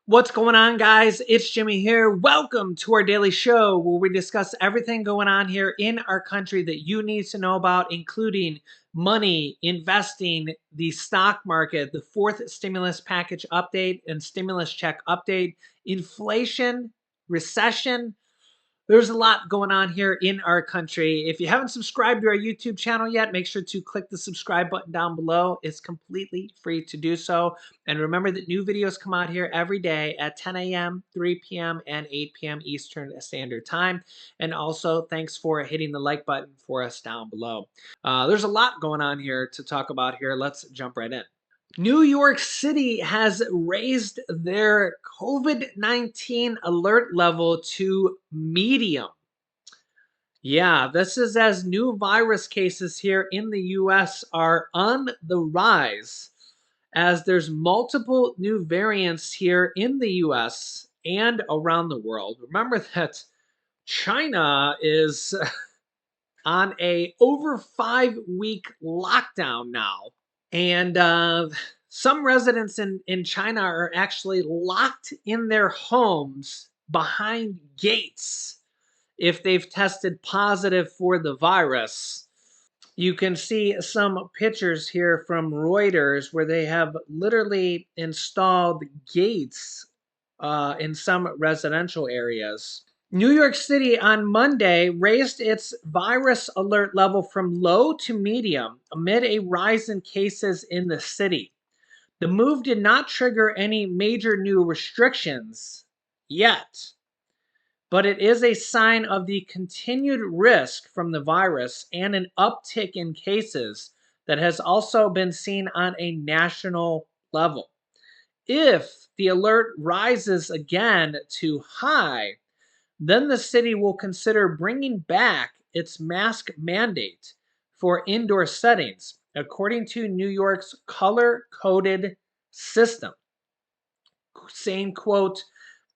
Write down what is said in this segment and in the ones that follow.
What's going on, guys? It's Jimmy here. Welcome to our daily show where we discuss everything going on here in our country that you need to know about, including money, investing, the stock market, the fourth stimulus package update and stimulus check update, inflation, recession. There's a lot going on here in our country. If you haven't subscribed to our YouTube channel yet, make sure to click the subscribe button down below. It's completely free to do so. And remember that new videos come out here every day at 10 a.m., 3 p.m., and 8 p.m. Eastern Standard Time. And also, thanks for hitting the like button for us down below. There's a lot going on here to talk about here. Let's jump right in. New York City has raised their COVID-19 alert level to medium. Yeah, this is as new virus cases here in the US are on the rise, as there's multiple new variants here in the US and around the world. Remember that China is on a over 5-week lockdown now. And some residents in China are actually locked in their homes behind gates if they've tested positive for the virus. You can see some pictures here from Reuters where they have literally installed gates in some residential areas. New York City on Monday raised its virus alert level from low to medium amid a rise in cases in the city. The move did not trigger any major new restrictions yet, but it is a sign of the continued risk from the virus and an uptick in cases that has also been seen on a national level. If the alert rises again to high, then the city will consider bringing back its mask mandate for indoor settings, according to New York's color-coded system, saying, quote,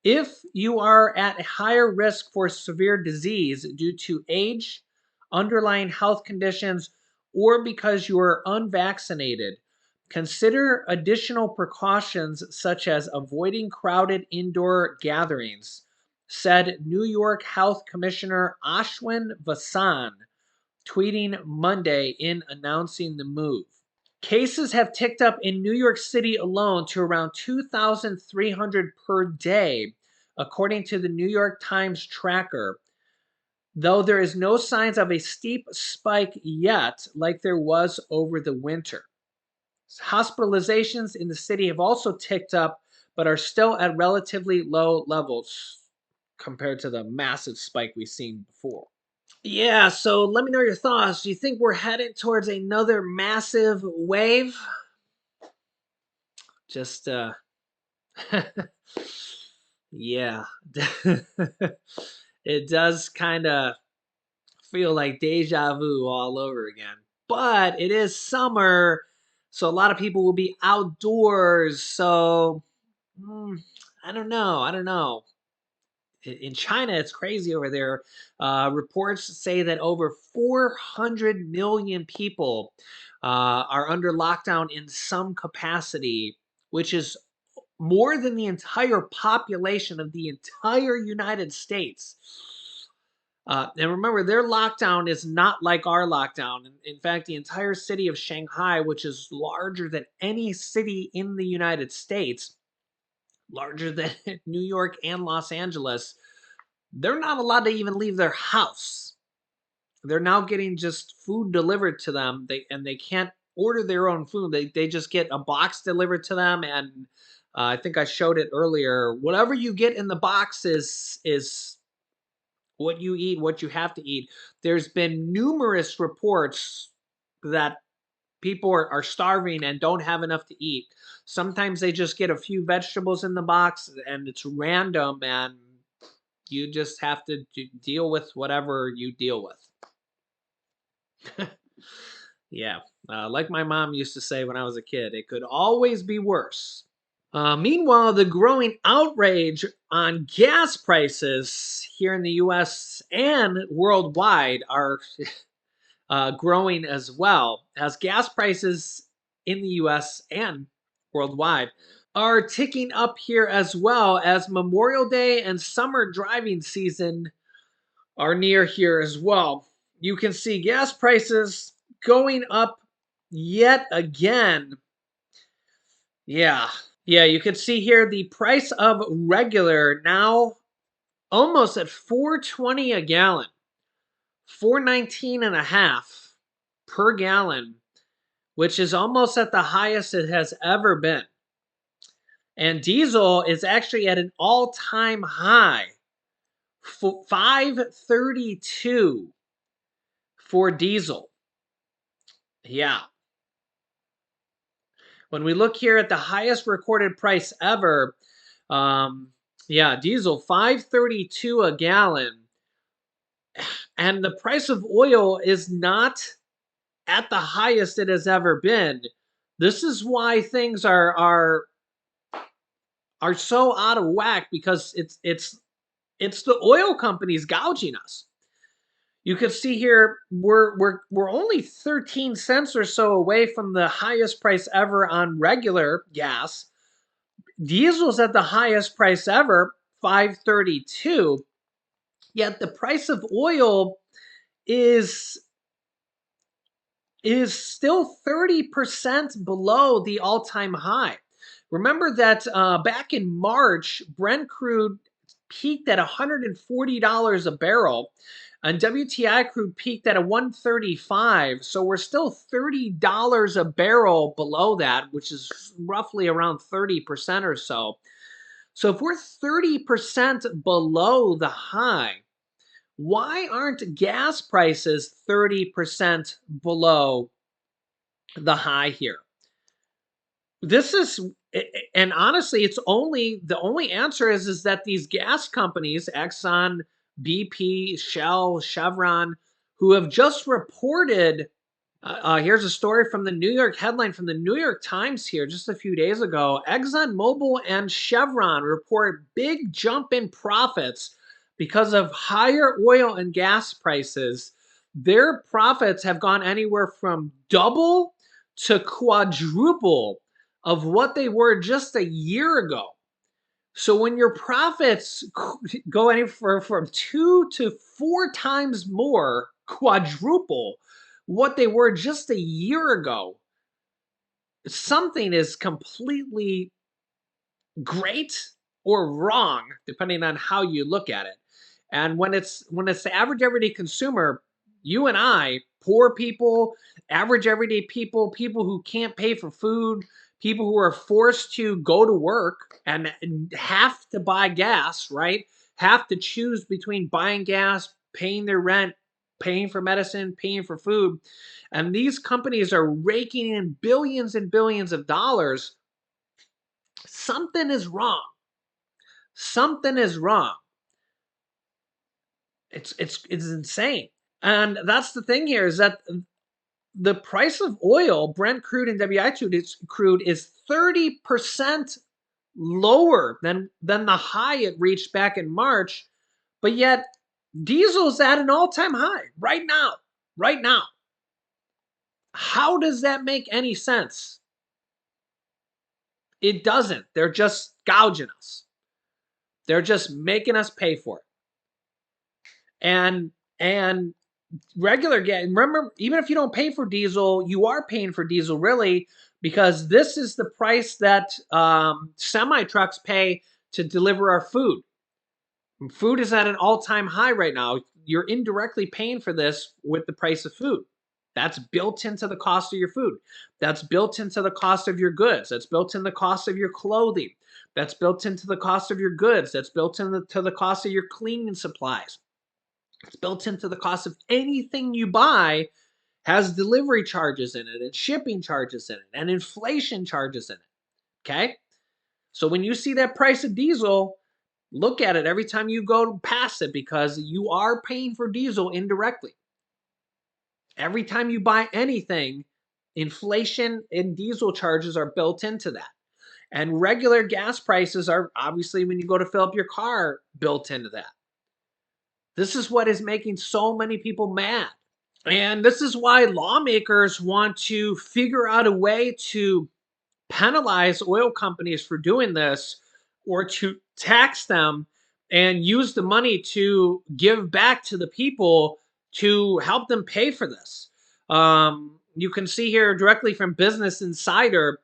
if you are at higher risk for severe disease due to age, underlying health conditions, or because you are unvaccinated, consider additional precautions such as avoiding crowded indoor gatherings, said New York Health Commissioner Ashwin Vasan, tweeting Monday in announcing the move. Cases have ticked up in New York City alone to around 2,300 per day, according to the New York Times tracker, though there is no signs of a steep spike yet like there was over the winter. Hospitalizations in the city have also ticked up, but are still at relatively low levels compared to the massive spike we've seen before. Yeah, so let me know your thoughts. Do you think we're headed towards another massive wave? Just yeah. It does kind of feel like deja vu all over again. But it is summer, so a lot of people will be outdoors. So I don't know. I don't know. In China, it's crazy over there. Reports say that over 400 million people are under lockdown in some capacity, which is more than the entire population of the entire United States. And remember, their lockdown is not like our lockdown. In fact, the entire city of Shanghai, which is larger than any city in the United States, larger than New York and Los Angeles, they're not allowed to even leave their house. They're now getting just food delivered to them. They can't order their own food. They just get a box delivered to them, and I think I showed it earlier. Whatever you get in the box is what you eat, what you have to eat. There's been numerous reports that people are starving and don't have enough to eat. Sometimes they just get a few vegetables in the box and it's random, and you just have to deal with whatever you deal with. Yeah, like my mom used to say when I was a kid, it could always be worse. Meanwhile, the growing outrage on gas prices here in the US and worldwide are growing as well, as gas prices in the US and worldwide are ticking up here as well as Memorial Day and summer driving season are near here as well. You can see gas prices going up yet again. Yeah. Yeah, you can see here the price of regular now almost at 4.20 a gallon. 4.19 and a half per gallon, which is almost at the highest it has ever been. And diesel is actually at an all-time high, 532 for diesel. Yeah. When we look here at the highest recorded price ever, yeah, diesel 532 a gallon. And the price of oil is not at the highest it has ever been. This is why things are so out of whack, because it's the oil companies gouging us. You can see here we're only 13 cents or so away from the highest price ever on regular gas. Diesel's at the highest price ever, 532. Yet the price of oil is is still 30% below the all-time high. Remember that back in March, Brent crude peaked at $140 a barrel, and WTI crude peaked at a 135. So we're still $30 a barrel below that, which is roughly around 30% or so. So if we're 30% below the high, why aren't gas prices 30% below the high here? This is, and honestly, it's only the only answer is that these gas companies, Exxon, BP, Shell, Chevron, who have just reported. Here's a story from the New York headline from the New York Times here just a few days ago. ExxonMobil and Chevron report big jump in profits because of higher oil and gas prices. Their profits have gone anywhere from double to quadruple of what they were just a year ago. So when your profits go anywhere from 2 to 4 times more, quadruple what they were just a year ago, something is completely great or wrong depending on how you look at it. And when it's the average everyday consumer, you and I, poor people, average everyday people, people who can't pay for food, people who are forced to go to work and have to buy gas, right? Have to choose between buying gas, paying their rent, paying for medicine, paying for food. And these companies are raking in billions and billions of dollars. Something is wrong. Something is wrong. It's insane. And that's the thing here, is that the price of oil, Brent crude and WTI crude is 30% lower than the high it reached back in March, but yet diesel's at an all-time high right now. Right now. How does that make any sense? It doesn't. They're just gouging us. They're just making us pay for it. And regular gas, remember, even if you don't pay for diesel, you are paying for diesel really, because this is the price that semi trucks pay to deliver our food. Food is at an all-time high right now. You're indirectly paying for this with the price of food. That's built into the cost of your food. That's built into the cost of your goods. That's built in the cost of your clothing. That's built into the cost of your goods. That's built into the cost of your cleaning supplies. It's built into the cost of anything you buy, has delivery charges in it and shipping charges in it and inflation charges in it. Okay? So when you see that price of diesel, look at it every time you go past it, because you are paying for diesel indirectly. Every time you buy anything, inflation and diesel charges are built into that. And regular gas prices are obviously, when you go to fill up your car, built into that. This is what is making so many people mad. And this is why lawmakers want to figure out a way to penalize oil companies for doing this or to tax them and use the money to give back to the people to help them pay for this. You can see here directly from Business Insider,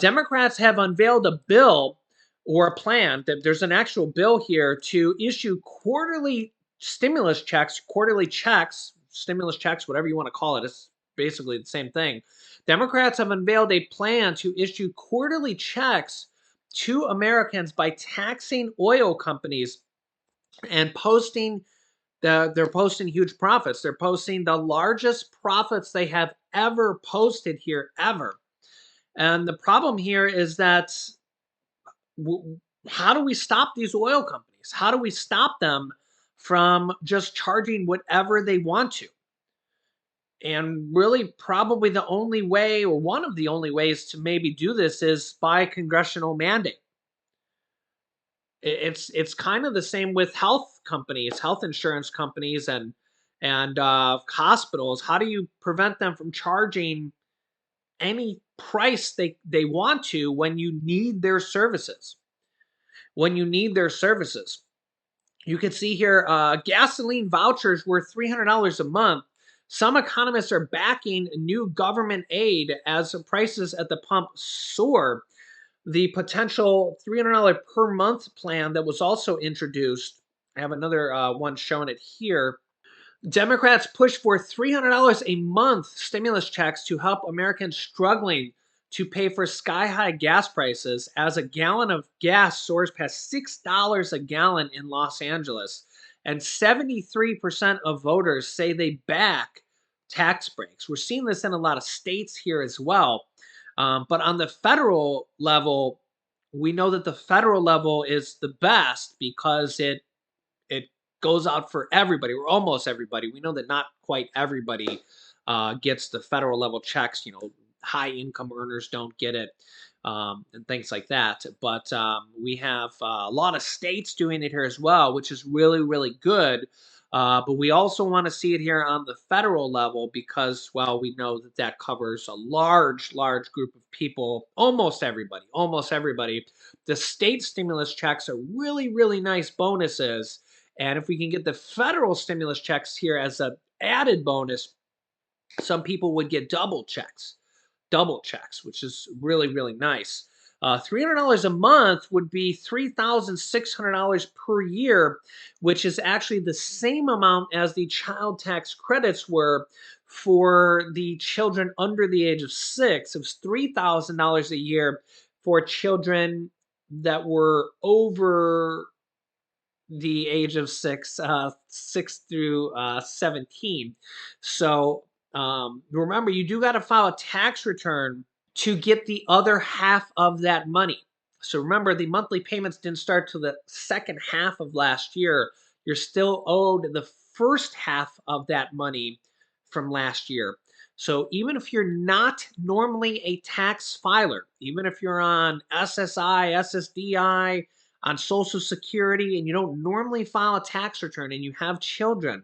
Democrats have unveiled a bill or a plan that there's an actual bill here to issue quarterly stimulus checks, quarterly checks, stimulus checks, whatever you want to call it. It's basically the same thing. Democrats have unveiled a plan to issue quarterly checks to Americans by taxing oil companies and they're posting huge profits. They're posting the largest profits they have ever posted here ever. And the problem here is that how do we stop these oil companies? How do we stop them from just charging whatever they want to? And really, probably the only way, or one of the only ways to maybe do this is by congressional mandate. It's kind of the same with health companies, health insurance companies, and hospitals. How do you prevent them from charging any price they want to when you need their services? When you need their services, you can see here gasoline vouchers worth $300 a month. Some economists are backing new government aid as prices at the pump soar. The potential $300 per month plan that was also introduced. I have another one showing it here. Democrats push for $300 a month stimulus checks to help Americans struggling to pay for sky high gas prices as a gallon of gas soars past $6 a gallon in Los Angeles. And 73% of voters say they back tax breaks. We're seeing this in a lot of states here as well. But on the federal level, we know that the federal level is the best because it goes out for everybody or almost everybody. We know that not quite everybody gets the federal level checks. You know, high income earners don't get it, and things like that. But we have a lot of states doing it here as well, which is really, really good. But we also want to see it here on the federal level because, well, we know that that covers a large, large group of people, almost everybody, almost everybody. The state stimulus checks are really, really nice bonuses. And if we can get the federal stimulus checks here as an added bonus, some people would get double checks, which is really, really nice. $300 a month would be $3,600 per year, which is actually the same amount as the child tax credits were for the children under the age of 6. It was $3,000 a year for children that were over the age of 6 through 17. So remember, you do got to file a tax return to get the other half of that money. So remember, the monthly payments didn't start till the second half of last year. You're still owed the first half of that money from last year. So even if you're not normally a tax filer, even if you're on SSI, SSDI, on Social Security, and you don't normally file a tax return and you have children,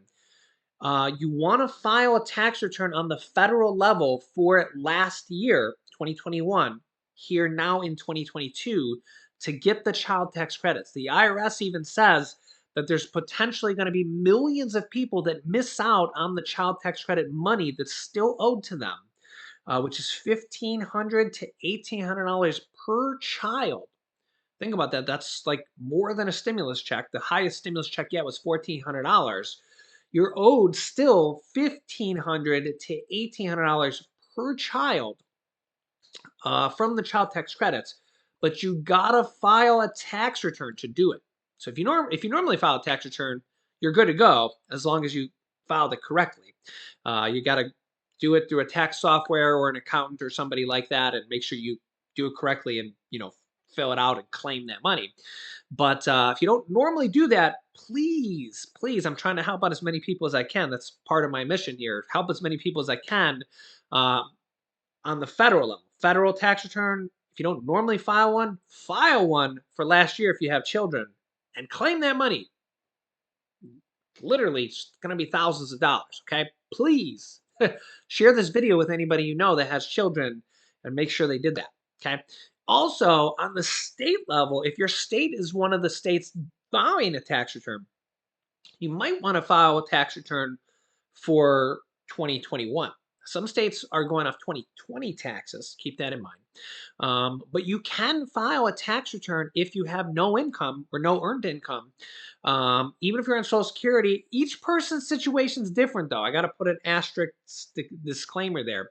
you want to file a tax return on the federal level for last year, 2021, here now in 2022, to get the child tax credits. The IRS even says that there's potentially going to be millions of people that miss out on the child tax credit money that's still owed to them, which is $1,500 to $1,800 per child. Think about that. That's like more than a stimulus check. The highest stimulus check yet was $1,400. You're owed still $1,500 to $1,800 per child from the child tax credits, but you gotta file a tax return to do it. So if you normally file a tax return, you're good to go as long as you filed it correctly. You gotta do it through a tax software or an accountant or somebody like that, and make sure you do it correctly and fill it out and claim that money. But if you don't normally do that, please, please, I'm trying to help out as many people as I can. That's part of my mission here. Help as many people as I can. Uh, on the federal level. Federal tax return, if you don't normally file one for last year if you have children and claim that money. Literally, it's going to be thousands of dollars, okay? Please share this video with anybody you know that has children and make sure they did that. Okay. Also, on the state level, if your state is one of the states filing a tax return, you might want to file a tax return for 2021. Some states are going off 2020 taxes. Keep that in mind. But you can file a tax return if you have no income or no earned income. Even if you're on Social Security, each person's situation is different, though. I got to put an asterisk disclaimer there.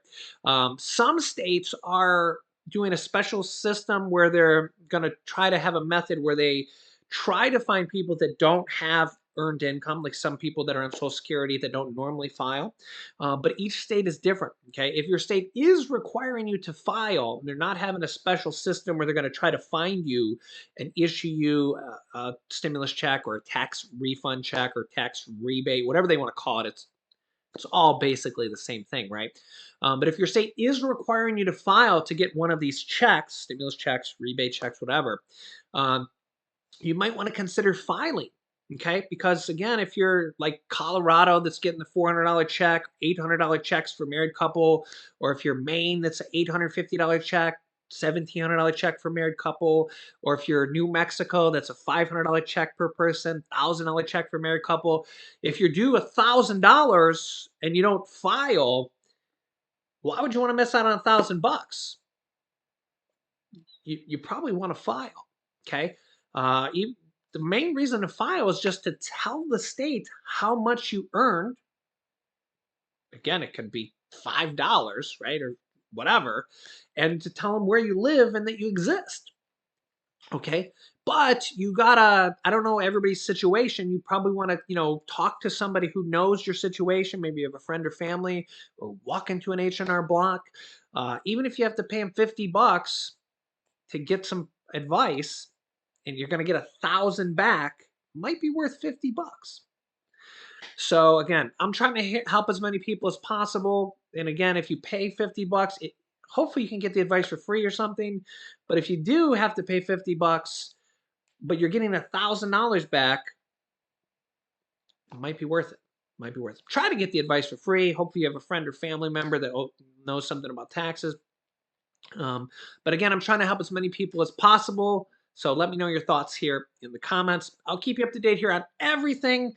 Some states are doing a special system where they're going to try to have a method where they try to find people that don't have earned income, like some people that are on Social Security that don't normally file. But each state is different. Okay. If your state is requiring you to file, they're not having a special system where they're going to try to find you and issue you a stimulus check or a tax refund check or tax rebate, whatever they want to call it. It's all basically the same thing, right? But if your state is requiring you to file to get one of these checks, stimulus checks, rebate checks, whatever, um, you might want to consider filing. Okay, because again, if you're like Colorado that's getting the $400 check, $800 checks for married couple, or if you're Maine that's an $850 check, $1,700 check for married couple, or if you're New Mexico that's a $500 check per person, $1,000 check for married couple. If you're due $1,000 and you don't file, why would you want to miss out on $1,000? You probably want to file. Okay. The main reason to file is just to tell the state how much you earned. Again, it could be $5, right? Or whatever. And to tell them where you live and that you exist. Okay. But you gotta, I don't know everybody's situation. You probably want to, talk to somebody who knows your situation. Maybe you have a friend or family, or walk into an H&R Block. Even if you have to pay them $50 to get some advice, and you're going to get 1,000 back, might be worth $50. So again, I'm trying to help as many people as possible. And again, if you pay $50, hopefully you can get the advice for free or something. But if you do have to pay $50, but you're getting $1,000 back, it might be worth it. Might be worth it. Try to get the advice for free. Hopefully you have a friend or family member that knows something about taxes. But again, I'm trying to help as many people as possible. So let me know your thoughts here in the comments. I'll keep you up to date here on everything.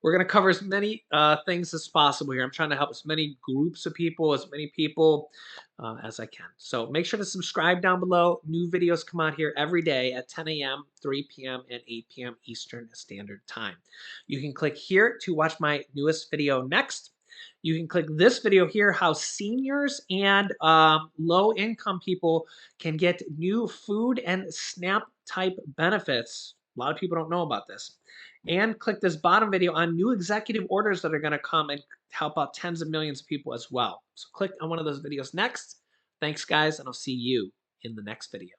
We're going to cover as many things as possible here. I'm trying to help as many groups of people, as many people as I can. So make sure to subscribe down below. New videos come out here every day at 10 a.m., 3 p.m., and 8 p.m. Eastern Standard Time. You can click here to watch my newest video next. You can click this video here, how seniors and low-income people can get new food and SNAP type benefits. A lot of people don't know about this. And click this bottom video on new executive orders that are going to come and help out tens of millions of people as well. So click on one of those videos next. Thanks, guys, and I'll see you in the next video.